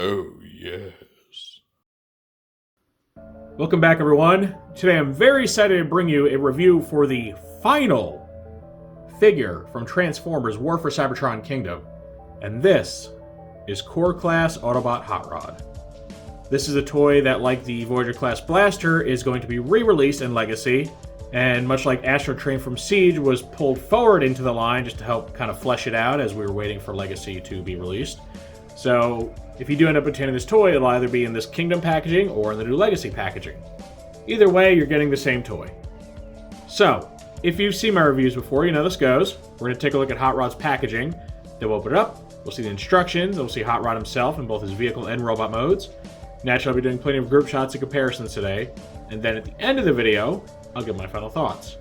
Oh, yes. Welcome back, everyone. Today I'm very excited to bring you a review for the final figure from Transformers War for Cybertron Kingdom. And this is Core Class Autobot Hot Rod. This is a toy that, like the Voyager Class Blaster, is going to be re-released in Legacy. And much like Astro Train from Siege was pulled forward into the line just to help kind of flesh it out as we were waiting for Legacy to be released. So if you do end up obtaining this toy, it'll either be in this Kingdom packaging or in the new Legacy packaging. Either way, you're getting the same toy. So, if you've seen my reviews before, you know this goes. We're going to take a look at Hot Rod's packaging. Then we'll open it up, we'll see the instructions, and we'll see Hot Rod himself in both his vehicle and robot modes. Naturally, I'll be doing plenty of group shots and comparisons today. And then at the end of the video, I'll give my final thoughts.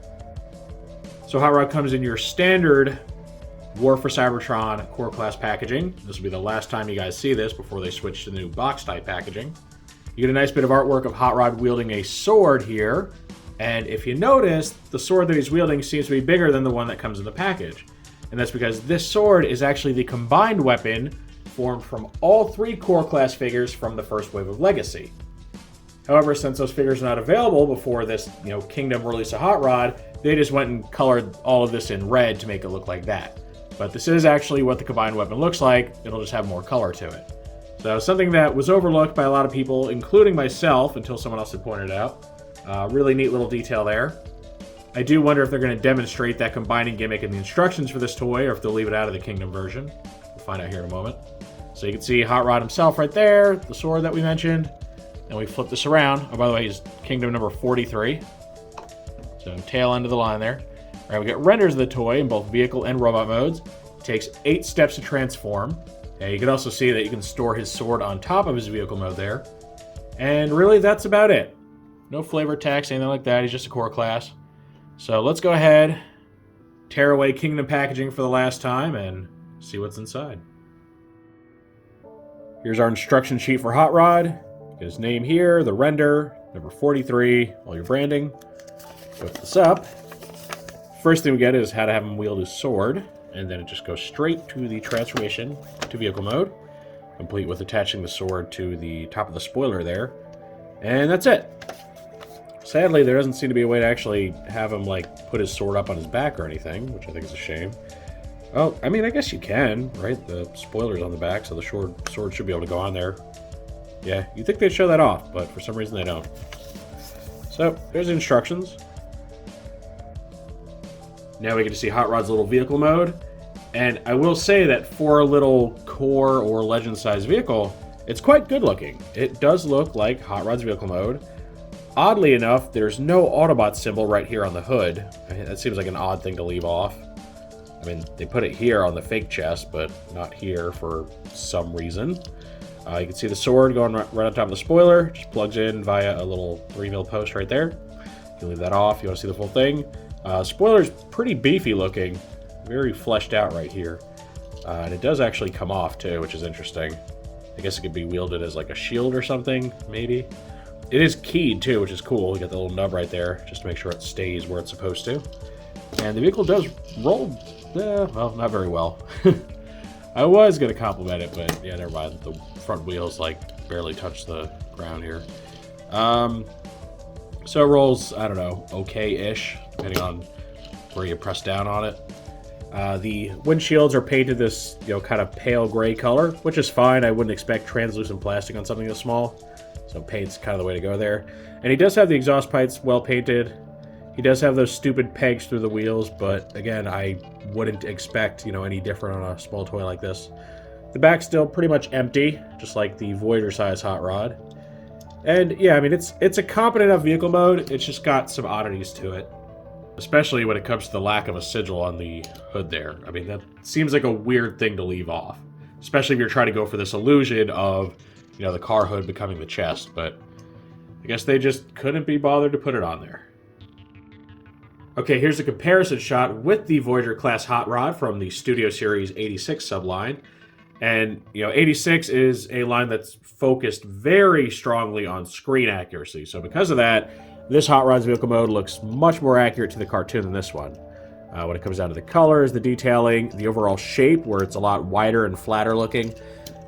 So Hot Rod comes in your standard War for Cybertron Core Class packaging. This will be the last time you guys see this before they switch to the new box type packaging. You get a nice bit of artwork of Hot Rod wielding a sword here. And if you notice, the sword that he's wielding seems to be bigger than the one that comes in the package. And that's because this sword is actually the combined weapon formed from all three Core Class figures from the first wave of Legacy. However, since those figures are not available before this, Kingdom release of Hot Rod, they just went and colored all of this in red to make it look like that. But this is actually what the combined weapon looks like. It'll just have more color to it. So something that was overlooked by a lot of people, including myself, until someone else had pointed it out. Really neat little detail there. I do wonder if they're going to demonstrate that combining gimmick in the instructions for this toy, or if they'll leave it out of the Kingdom version. We'll find out here in a moment. So you can see Hot Rod himself right there, the sword that we mentioned. And we flip this around. Oh, by the way, he's Kingdom number 43. So tail end of the line there. All right, we get renders of the toy in both vehicle and robot modes. It takes 8 steps to transform. And you can also see that you can store his sword on top of his vehicle mode there. And really, that's about it. No flavor text, anything like that. He's just a core class. So let's go ahead, tear away Kingdom packaging for the last time, and see what's inside. Here's our instruction sheet for Hot Rod. His name here, the render, number 43, all your branding. Lift this up. First thing we get is how to have him wield his sword, and then it just goes straight to the transformation to vehicle mode, complete with attaching the sword to the top of the spoiler there. And that's it. Sadly, there doesn't seem to be a way to actually have him, put his sword up on his back or anything, which I think is a shame. Oh, I mean, I guess you can, right? The spoiler's on the back, so the sword should be able to go on there. Yeah, you'd think they'd show that off, but for some reason they don't. So, there's the instructions. Now we get to see Hot Rod's little vehicle mode. And I will say that for a little core or legend-sized vehicle, it's quite good looking. It does look like Hot Rod's vehicle mode. Oddly enough, there's no Autobot symbol right here on the hood. That seems like an odd thing to leave off. I mean, they put it here on the fake chest, but not here for some reason. You can see the sword going right on top of the spoiler. Just plugs in via a little 3mm post right there. You can leave that off if you want to see the full thing. Spoiler's pretty beefy looking. Very fleshed out right here. And it does actually come off too, which is interesting. I guess it could be wielded as like a shield or something, maybe. It is keyed too, which is cool. You got the little nub right there, just to make sure it stays where it's supposed to. And the vehicle does roll, well, not very well. I was going to compliment it, but yeah, never mind. The front wheels barely touch the ground here. So it rolls, I don't know, okay-ish, depending on where you press down on it. The windshields are painted this, kind of pale gray color, which is fine. I wouldn't expect translucent plastic on something this small. So paint's kind of the way to go there. And he does have the exhaust pipes well painted. He does have those stupid pegs through the wheels, but again, I wouldn't expect, any different on a small toy like this. The back's still pretty much empty, just like the Voyager-size Hot Rod. And yeah, I mean, it's a competent enough vehicle mode. It's just got some oddities to it, especially when it comes to the lack of a sigil on the hood there. I mean, that seems like a weird thing to leave off, especially if you're trying to go for this illusion of, the car hood becoming the chest, but I guess they just couldn't be bothered to put it on there. Okay, here's a comparison shot with the Voyager class Hot Rod from the Studio Series 86 subline. And, 86 is a line that's focused very strongly on screen accuracy. So because of that, this Hot Rod's vehicle mode looks much more accurate to the cartoon than this one. When it comes down to the colors, the detailing, the overall shape, where it's a lot wider and flatter looking,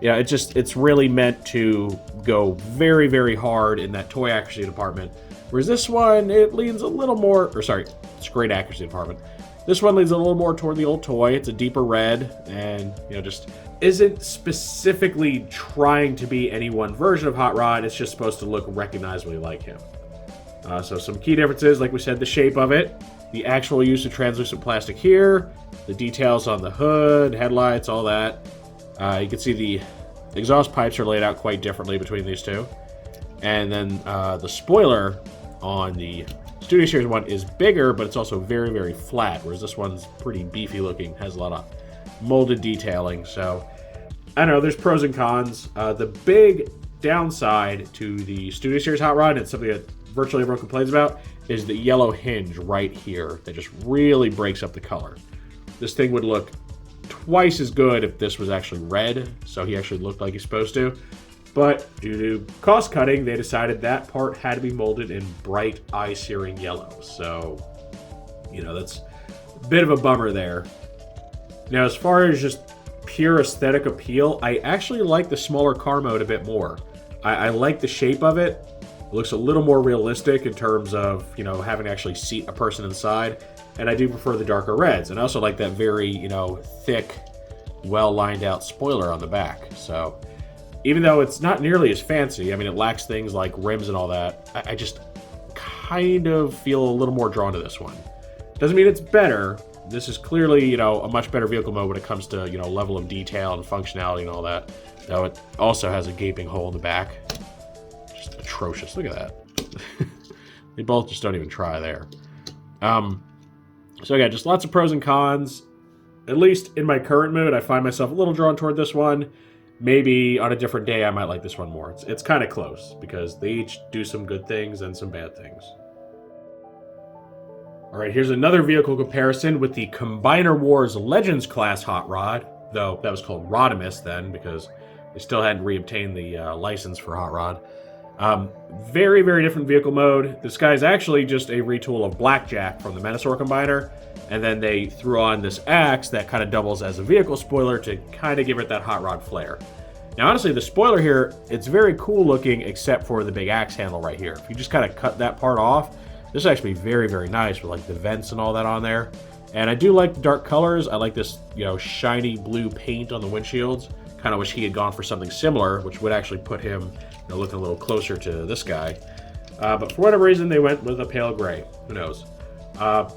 Yeah, it's really meant to go very, very hard in that toy accuracy department. Whereas this one, it leans a little more, or sorry, it's great accuracy department. This one leans a little more toward the old toy. It's a deeper red, and just isn't specifically trying to be any one version of Hot Rod. It's just supposed to look recognizably like him. So some key differences, like we said, the shape of it, the actual use of translucent plastic here, the details on the hood, headlights, all that. You can see the exhaust pipes are laid out quite differently between these two. And then the spoiler on the Studio Series one is bigger, but it's also very, very flat, whereas this one's pretty beefy looking, has a lot of molded detailing. So, I don't know, there's pros and cons. The big downside to the Studio Series Hot Rod, and something that virtually everyone complains about, is the yellow hinge right here that just really breaks up the color. This thing would look twice as good if this was actually red, so he actually looked like he's supposed to. But due to cost cutting, they decided that part had to be molded in bright, eye-searing yellow. So, that's a bit of a bummer there. Now, as far as just pure aesthetic appeal, I actually like the smaller car mode a bit more. I like the shape of it. It looks a little more realistic in terms of, having to actually seat a person inside. And I do prefer the darker reds. And I also like that very, thick, well-lined out spoiler on the back. So, even though it's not nearly as fancy, I mean, it lacks things like rims and all that, I just kind of feel a little more drawn to this one. Doesn't mean it's better. This is clearly, a much better vehicle mode when it comes to, level of detail and functionality and all that. Though it also has a gaping hole in the back. Just atrocious. Look at that. They both just don't even try there. So again, just lots of pros and cons. At least in my current mood, I find myself a little drawn toward this one. Maybe on a different day, I might like this one more. It's kind of close, because they each do some good things and some bad things. Alright, here's another vehicle comparison with the Combiner Wars Legends class Hot Rod, though that was called Rodimus then, because they still hadn't reobtained the license for Hot Rod. Very, very different vehicle mode. This guy's actually just a retool of Blackjack from the Menasor Combiner, and then they threw on this axe that kind of doubles as a vehicle spoiler to kind of give it that Hot Rod flair. Now, honestly, the spoiler here, it's very cool looking except for the big axe handle right here. If you just kind of cut that part off, this is actually very, very nice with like the vents and all that on there. And I do like the dark colors. I like this, shiny blue paint on the windshields. Kind of wish he had gone for something similar, which would actually put him looking a little closer to this guy. But for whatever reason, they went with a pale gray. Who knows?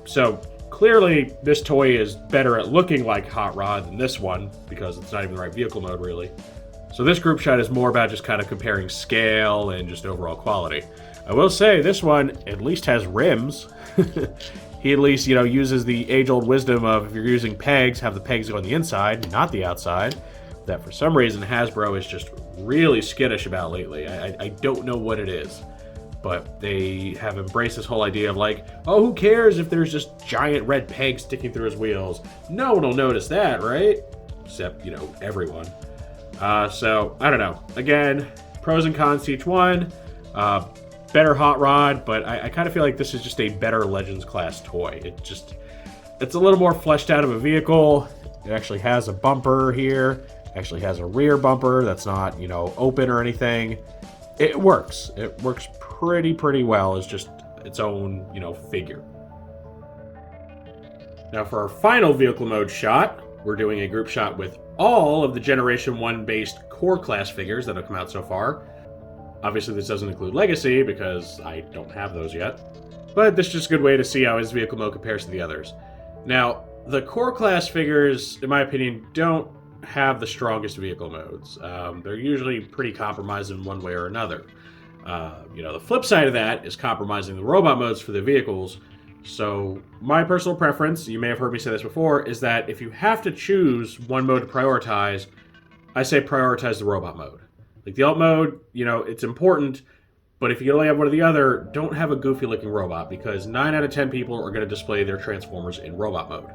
So clearly, this toy is better at looking like Hot Rod than this one, because it's not even the right vehicle mode, really. So this group shot is more about just kind of comparing scale and just overall quality. I will say, this one at least has rims. He at least, uses the age-old wisdom of, if you're using pegs, have the pegs go on the inside, not the outside. That for some reason Hasbro is just really skittish about lately. I don't know what it is, but they have embraced this whole idea of like, oh, who cares if there's just giant red pegs sticking through his wheels? No one will notice that, right? Except, everyone. So, I don't know. Again, pros and cons to each one. Better Hot Rod, but I kind of feel like this is just a better Legends class toy. It's a little more fleshed out of a vehicle. It actually has a bumper here. Actually has a rear bumper that's not, open or anything. It works. It works pretty well as just its own, figure. Now for our final vehicle mode shot, we're doing a group shot with all of the Generation 1 based core class figures that have come out so far. Obviously this doesn't include Legacy because I don't have those yet. But this is just a good way to see how his vehicle mode compares to the others. Now, the core class figures, in my opinion, don't have the strongest vehicle modes. They're usually pretty compromised in one way or another. The flip side of that is compromising the robot modes for the vehicles. So my personal preference, you may have heard me say this before, is that if you have to choose one mode to prioritize, I say prioritize the robot mode. Like the alt mode, it's important, but if you only have one or the other, don't have a goofy looking robot, because 9 out of 10 people are going to display their Transformers in robot mode.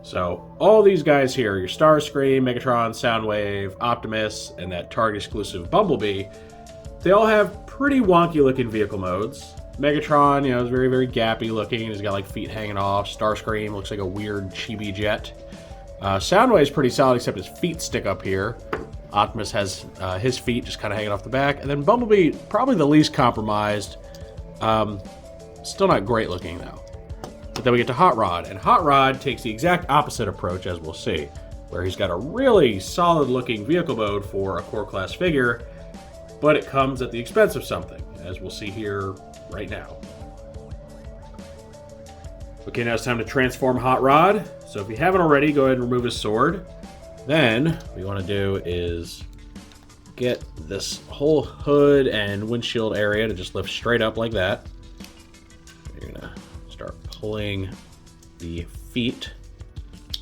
So all these guys here, your Starscream, Megatron, Soundwave, Optimus, and that Target exclusive Bumblebee, they all have pretty wonky looking vehicle modes. Megatron, is very, very gappy looking. He's got like feet hanging off. Starscream looks like a weird chibi jet. Soundwave's pretty solid, except his feet stick up here. Optimus has his feet just kind of hanging off the back. And then Bumblebee, probably the least compromised. Still not great looking, though. But then we get to Hot Rod. And Hot Rod takes the exact opposite approach, as we'll see, where he's got a really solid-looking vehicle mode for a core class figure, but it comes at the expense of something, as we'll see here right now. Okay, now it's time to transform Hot Rod. So if you haven't already, go ahead and remove his sword. Then, what you want to do is get this whole hood and windshield area to just lift straight up like that. You're going to start pulling the feet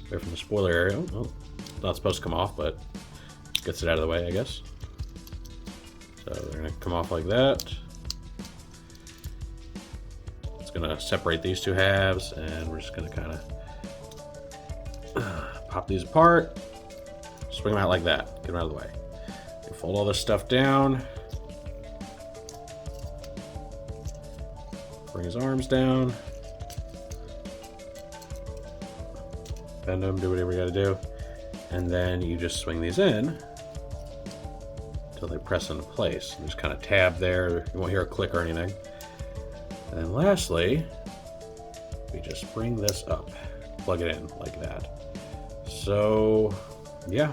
away from the spoiler area. Oh, not supposed to come off, but gets it out of the way, I guess. So they're going to come off like that. It's going to separate these two halves, and we're just going to kind of pop these apart. Swing them out like that. Get them out of the way. You fold all this stuff down. Bring his arms down. Bend them, do whatever you gotta do. And then you just swing these in until they press into place. There's kind of tab there. You won't hear a click or anything. And then lastly, we just bring this up. Plug it in like that. So, yeah,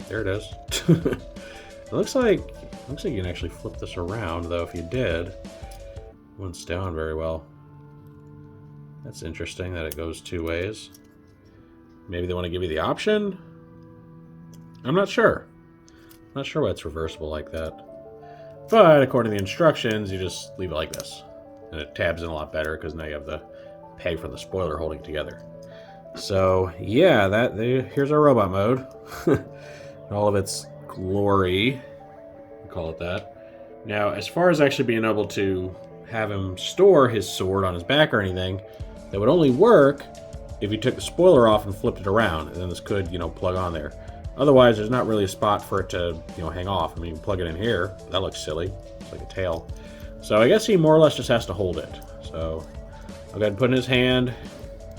there it is. It looks like you can actually flip this around, though. If you did, it wouldn't stay on very well. That's interesting that it goes two ways. Maybe they want to give you the option? I'm not sure. I'm not sure why it's reversible like that. But according to the instructions, you just leave it like this. And it tabs in a lot better because now you have the peg from the spoiler holding together. So, yeah, here's our robot mode. All of its glory, we'll call it that. Now, as far as actually being able to have him store his sword on his back or anything, that would only work if you took the spoiler off and flipped it around, and then this could, plug on there. Otherwise, there's not really a spot for it to, hang off. I mean, you can plug it in here. That looks silly. It's like a tail. So I guess he more or less just has to hold it. So I'll go ahead and put it in his hand,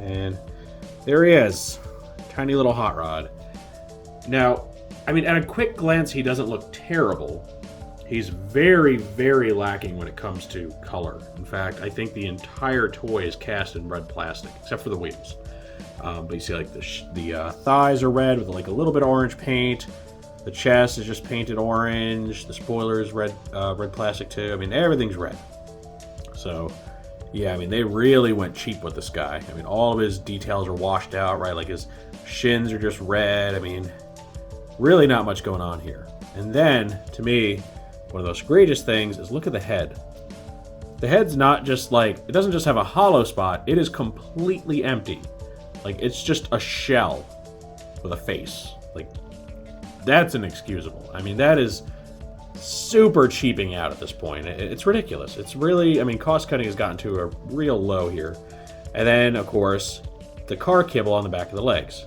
and there he is. Tiny little Hot Rod. Now, I mean, at a quick glance, he doesn't look terrible. He's very, very lacking when it comes to color. In fact, I think the entire toy is cast in red plastic, except for the wheels. But you see, like, the thighs are red with, like, a little bit of orange paint. The chest is just painted orange. The spoiler is red plastic, too. I mean, everything's red. So, yeah, I mean, they really went cheap with this guy. I mean, all of his details are washed out, right? Like, his shins are just red. I mean, really not much going on here. And then, to me, one of the most greatest things is look at the head. The head's not just like, it doesn't just have a hollow spot, it is completely empty. Like, it's just a shell with a face. Like, that's inexcusable. I mean, that is super cheaping out at this point. It's ridiculous. It's really, I mean, cost cutting has gotten to a real low here. And then, of course, the car kibble on the back of the legs.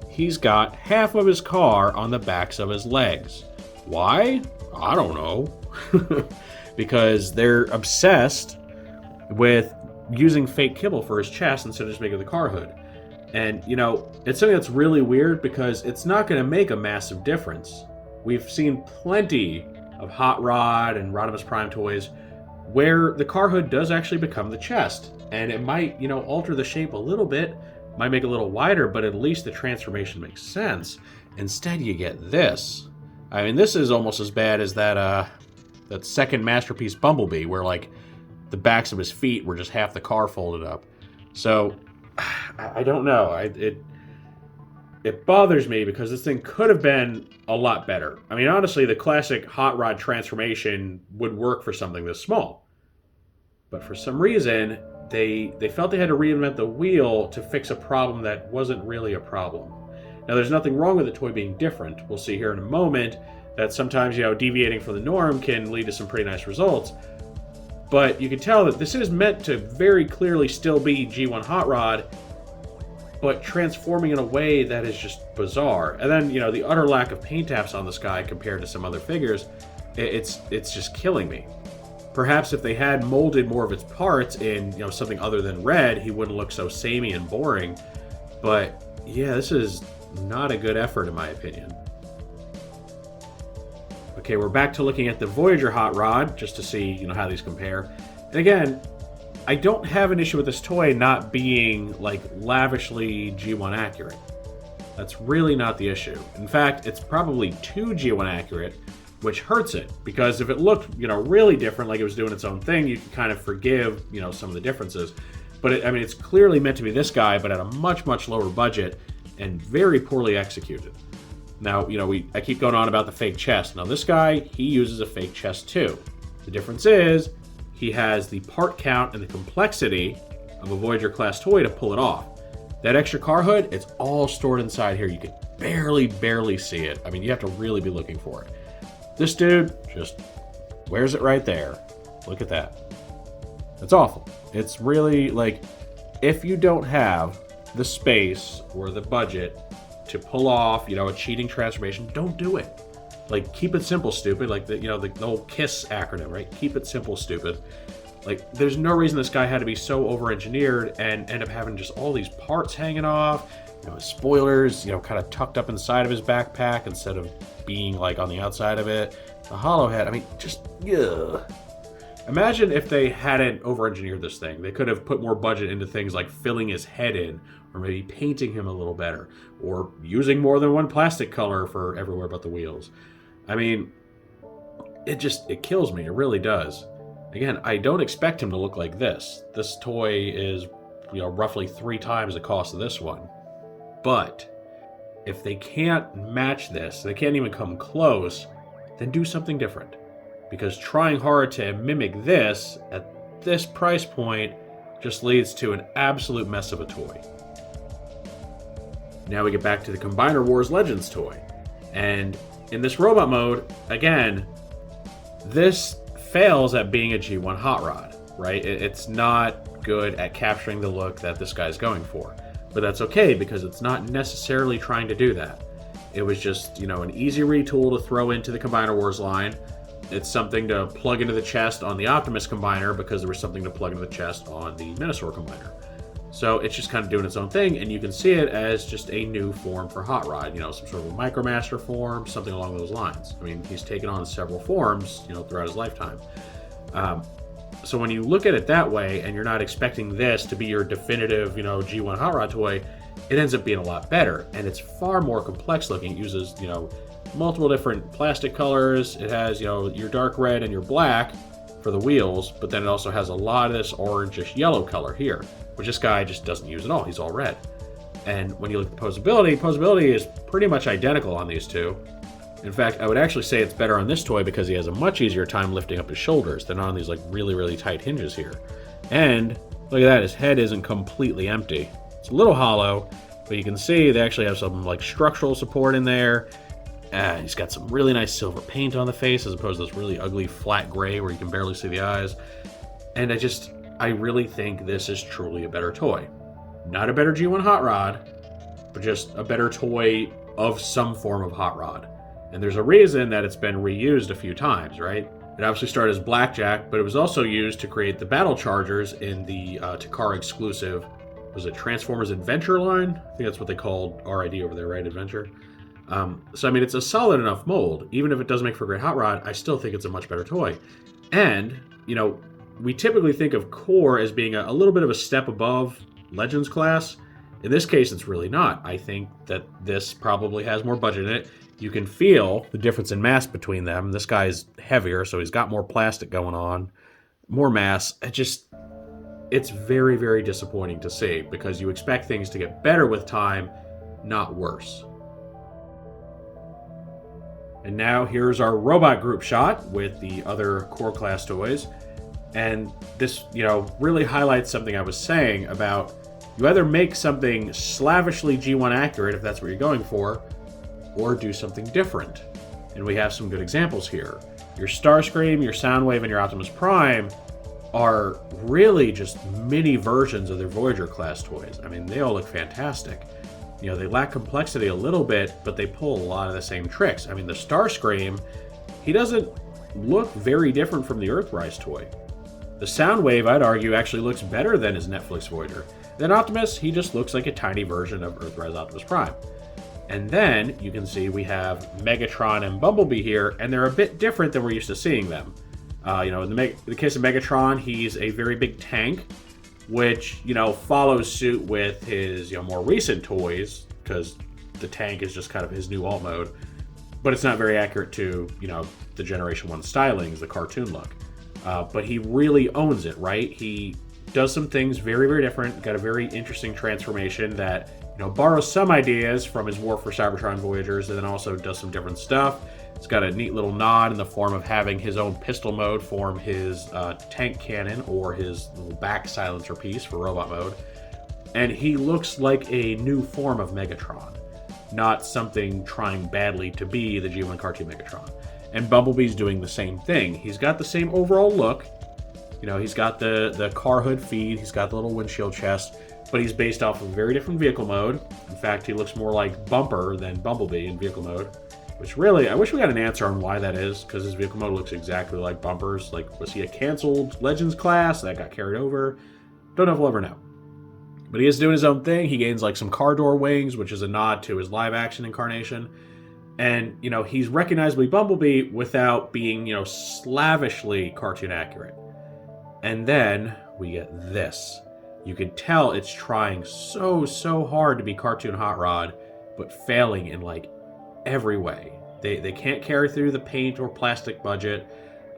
He's got half of his car on the backs of his legs. Why? I don't know. Because they're obsessed with using fake kibble for his chest instead of just making the car hood. And, it's something that's really weird because it's not going to make a massive difference. We've seen plenty of Hot Rod and Rodimus Prime toys where the car hood does actually become the chest. And it might, alter the shape a little bit, might make it a little wider, but at least the transformation makes sense. Instead, you get this. I mean, this is almost as bad as that second masterpiece Bumblebee, where, like, the backs of his feet were just half the car folded up. So, I don't know. It bothers me because this thing could have been a lot better. I mean, honestly, the classic Hot Rod transformation would work for something this small. But for some reason, they felt they had to reinvent the wheel to fix a problem that wasn't really a problem. Now, there's nothing wrong with the toy being different. We'll see here in a moment that sometimes, deviating from the norm can lead to some pretty nice results. But you can tell that this is meant to very clearly still be G1 Hot Rod, but transforming in a way that is just bizarre. And then, the utter lack of paint apps on this guy compared to some other figures, it's just killing me. Perhaps if they had molded more of its parts in, something other than red, he wouldn't look so samey and boring. But, yeah, this is not a good effort in my opinion. Okay, we're back to looking at the Voyager Hot Rod, just to see, how these compare. And again, I don't have an issue with this toy not being, like, lavishly G1 accurate. That's really not the issue. In fact, it's probably too G1 accurate, which hurts it. Because if it looked, really different, like it was doing its own thing, you can kind of forgive, some of the differences. But, it's clearly meant to be this guy, but at a much, much lower budget and very poorly executed. Now, I keep going on about the fake chest. Now, this guy, he uses a fake chest too. The difference is he has the part count and the complexity of a Voyager-class toy to pull it off. That extra car hood, it's all stored inside here. You can barely see it. You have to really be looking for it. This dude just wears it right there. Look at that. It's awful. It's really, like, if you don't have the space or the budget to pull off, a cheating transformation, don't do it. Like, keep it simple, stupid. Like, the old KISS acronym, right? Keep it simple, stupid. Like, there's no reason this guy had to be so over-engineered and end up having just all these parts hanging off, his spoilers, kind of tucked up inside of his backpack instead of being, like, on the outside of it. The hollow head, ugh. Imagine if they hadn't over-engineered this thing. They could have put more budget into things like filling his head in, or maybe painting him a little better, or using more than one plastic color for everywhere but the wheels. It kills me. It really does. Again, I don't expect him to look like this. This toy is, roughly 3 times the cost of this one. But if they can't match this, they can't even come close, then do something different. Because trying hard to mimic this at this price point just leads to an absolute mess of a toy. Now we get back to the Combiner Wars Legends toy. And in this robot mode, again, this fails at being a G1 Hot Rod, right? It's not good at capturing the look that this guy's going for. But that's okay, because it's not necessarily trying to do that. It was just, an easy retool to throw into the Combiner Wars line. It's something to plug into the chest on the Optimus Combiner, because there was something to plug into the chest on the Minosaur Combiner. So it's just kind of doing its own thing, and you can see it as just a new form for Hot Rod, some sort of a Micromaster form, something along those lines. He's taken on several forms, throughout his lifetime. So when you look at it that way, and you're not expecting this to be your definitive, G1 Hot Rod toy, it ends up being a lot better, and it's far more complex looking. It uses, multiple different plastic colors. It has, your dark red and your black for the wheels, but then it also has a lot of this orangish yellow color here, which this guy just doesn't use at all. He's all red. And when you look at the posability is pretty much identical on these two. In fact, I would actually say it's better on this toy because he has a much easier time lifting up his shoulders than on these like really, really tight hinges here. And look at that, his head isn't completely empty. It's a little hollow, but you can see they actually have some like structural support in there. He's got some really nice silver paint on the face as opposed to this really ugly flat gray where you can barely see the eyes. And I really think this is truly a better toy. Not a better G1 Hot Rod, but just a better toy of some form of Hot Rod. And there's a reason that it's been reused a few times, right? It obviously started as Blackjack, but it was also used to create the Battle Chargers in the Takara exclusive, was it Transformers Adventure line? I think that's what they called RID over there, right? Adventure. So it's a solid enough mold. Even if it doesn't make for a great Hot Rod, I still think it's a much better toy. And, we typically think of Core as being a little bit of a step above Legends class. In this case, it's really not. I think that this probably has more budget in it. You can feel the difference in mass between them. This guy's heavier, so he's got more plastic going on, more mass. It's very, very disappointing to see because you expect things to get better with time, not worse. And now here's our robot group shot with the other Core class toys. And this, really highlights something I was saying about you either make something slavishly G1 accurate, if that's what you're going for, or do something different. And we have some good examples here. Your Starscream, your Soundwave, and your Optimus Prime are really just mini versions of their Voyager class toys. They all look fantastic. They lack complexity a little bit, but they pull a lot of the same tricks. The Starscream, he doesn't look very different from the Earthrise toy. The Soundwave, I'd argue, actually looks better than his Netflix Voyager. Then Optimus, he just looks like a tiny version of Earthrise Optimus Prime. And then you can see we have Megatron and Bumblebee here, and they're a bit different than we're used to seeing them. In the case of Megatron, he's a very big tank, which, follows suit with his, more recent toys, because the tank is just kind of his new alt mode. But it's not very accurate to, the Generation 1 stylings, the cartoon look. But he really owns it, right? He does some things very, very different, got a very interesting transformation that, borrows some ideas from his War for Cybertron Voyagers, and then also does some different stuff. It's got a neat little nod in the form of having his own pistol mode form his tank cannon, or his little back silencer piece for robot mode. And he looks like a new form of Megatron, not something trying badly to be the G1 cartoon Megatron. And Bumblebee's doing the same thing. He's got the same overall look. He's got the car hood feed, he's got the little windshield chest, but he's based off of a very different vehicle mode. In fact, he looks more like Bumper than Bumblebee in vehicle mode, which really, I wish we got an answer on why that is, because his vehicle mode looks exactly like Bumper's. Like, was he a canceled Legends class that got carried over? Don't know if we'll ever know. But he is doing his own thing. He gains like some car door wings, which is a nod to his live action incarnation. And, he's recognizably Bumblebee without being, slavishly cartoon accurate. And then we get this. You can tell it's trying so hard to be cartoon Hot Rod, but failing in like every way. They can't carry through the paint or plastic budget.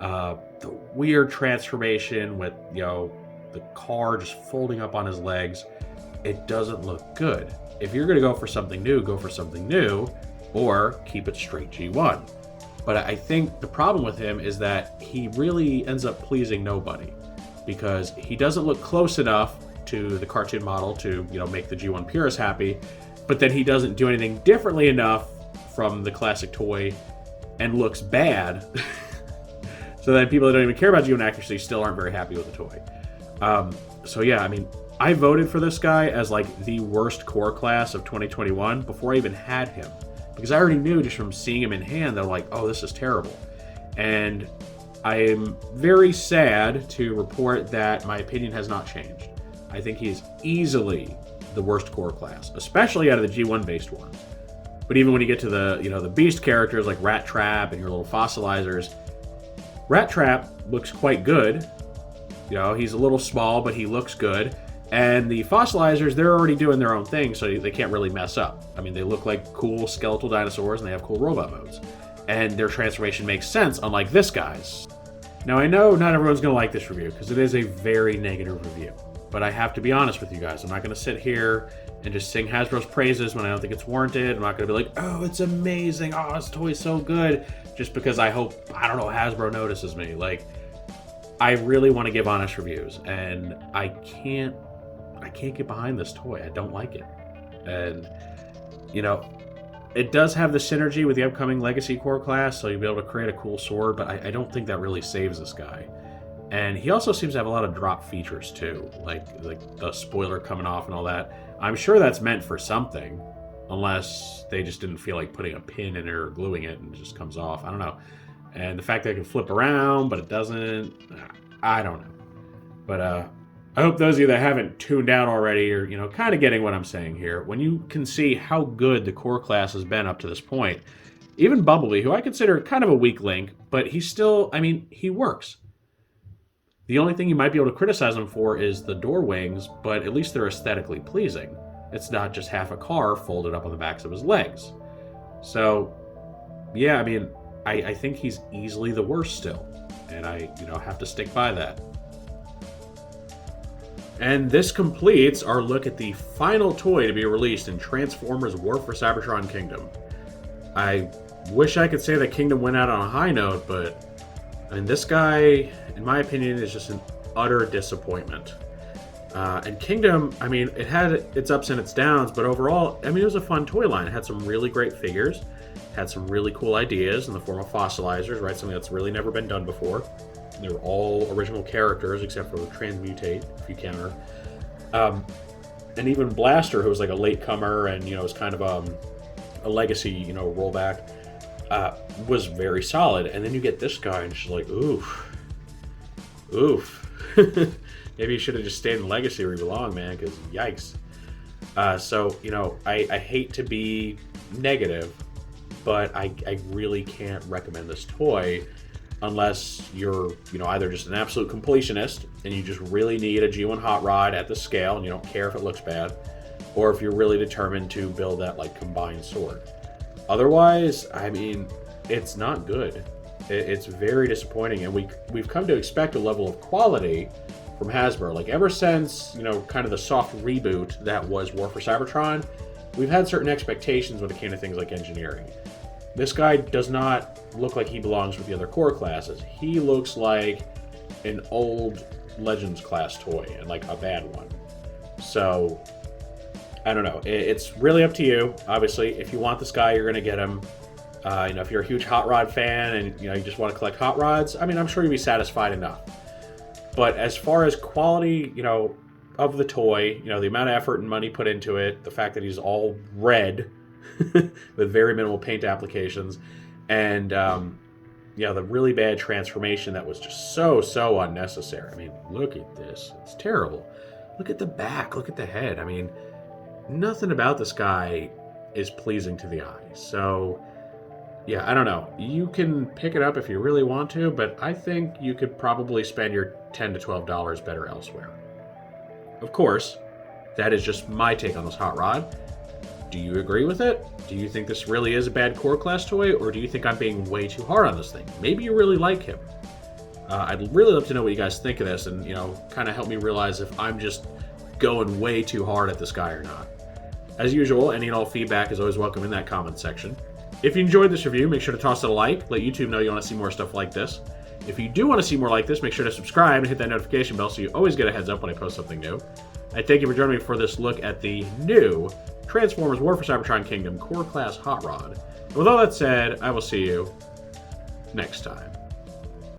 The weird transformation with, the car just folding up on his legs. It doesn't look good. If you're going to go for something new, go for something new, or keep it straight G1. But I think the problem with him is that he really ends up pleasing nobody, because he doesn't look close enough to the cartoon model to, make the G1 purists happy, but then he doesn't do anything differently enough from the classic toy and looks bad so that people that don't even care about G1 accuracy still aren't very happy with the toy. I voted for this guy as like the worst core class of 2021 before I even had him, because I already knew just from seeing him in hand that like, oh, this is terrible. And I am very sad to report that my opinion has not changed. I think he's easily the worst core class, especially out of the G1 based ones. But even when you get to the, the beast characters like Rat Trap and your little fossilizers, Rat Trap looks quite good. He's a little small, but he looks good. And the fossilizers, they're already doing their own thing, so they can't really mess up. I mean, they look like cool skeletal dinosaurs, and they have cool robot modes. And their transformation makes sense, unlike this guy's. Now, I know not everyone's going to like this review, because it is a very negative review. But I have to be honest with you guys. I'm not going to sit here and just sing Hasbro's praises when I don't think it's warranted. I'm not going to be like, oh, it's amazing. Oh, this toy's so good. Just because I hope, Hasbro notices me. Like, I really want to give honest reviews, and I can't get behind this toy. I don't like it. And, it does have the synergy with the upcoming Legacy Core class, so you'll be able to create a cool sword, but I don't think that really saves this guy. And he also seems to have a lot of drop features too, like the spoiler coming off and all that. I'm sure that's meant for something, unless they just didn't feel like putting a pin in it or gluing it and it just comes off. I don't know. And the fact that it can flip around, but it doesn't, I don't know. But I hope those of you that haven't tuned out already are, kind of getting what I'm saying here. When you can see how good the core class has been up to this point, even Bumblebee, who I consider kind of a weak link, but he's still, he works. The only thing you might be able to criticize him for is the door wings, but at least they're aesthetically pleasing. It's not just half a car folded up on the backs of his legs. So, yeah, I think he's easily the worst still. And I, have to stick by that. And this completes our look at the final toy to be released in Transformers War for Cybertron Kingdom. I wish I could say that Kingdom went out on a high note, but this guy, in my opinion, is just an utter disappointment. And Kingdom, it had its ups and its downs, but overall, it was a fun toy line. It had some really great figures, had some really cool ideas in the form of fossilizers, right? Something that's really never been done before. They were all original characters, except for Transmutate, if you count her. And even Blaster, who was like a latecomer and, was kind of a legacy, rollback, was very solid. And then you get this guy, and she's like, oof. Maybe you should have just stayed in Legacy where you belong, man, because yikes. So, I hate to be negative, but I really can't recommend this toy unless you're, either just an absolute completionist and you just really need a G1 Hot Rod at the scale and you don't care if it looks bad, or if you're really determined to build that like combined sword. Otherwise, I mean, it's not good. It's very disappointing, and we've come to expect a level of quality from Hasbro. Like ever since, kind of the soft reboot that was War for Cybertron, we've had certain expectations when it came to things like engineering. This guy does not look like he belongs with the other core classes. He looks like an old Legends class toy, and like a bad one. So, I don't know. It's really up to you. Obviously, if you want this guy, you're going to get him. If you're a huge Hot Rod fan and you just want to collect Hot Rods, I mean, I'm sure you'll be satisfied enough. But as far as quality, of the toy, the amount of effort and money put into it, the fact that he's all red with very minimal paint applications, and the really bad transformation that was just so unnecessary. I mean, look at this. It's terrible. Look at the back. Look at the head. I mean, nothing about this guy is pleasing to the eye. So, yeah, I don't know. You can pick it up if you really want to, but I think you could probably spend your $10 to $12 better elsewhere. Of course, that is just my take on this Hot Rod. Do you agree with it? Do you think this really is a bad core class toy, or do you think I'm being way too hard on this thing? Maybe you really like him. I'd really love to know what you guys think of this, and kind of help me realize if I'm just going way too hard at this guy or not. As usual, any and all feedback is always welcome in that comment section. If you enjoyed this review, make sure to toss it a like. Let YouTube know you want to see more stuff like this. If you do want to see more like this, make sure to subscribe and hit that notification bell so you always get a heads up when I post something new. I thank you for joining me for this look at the new Transformers War for Cybertron Kingdom Core Class Hot Rod. And with all that said, I will see you next time.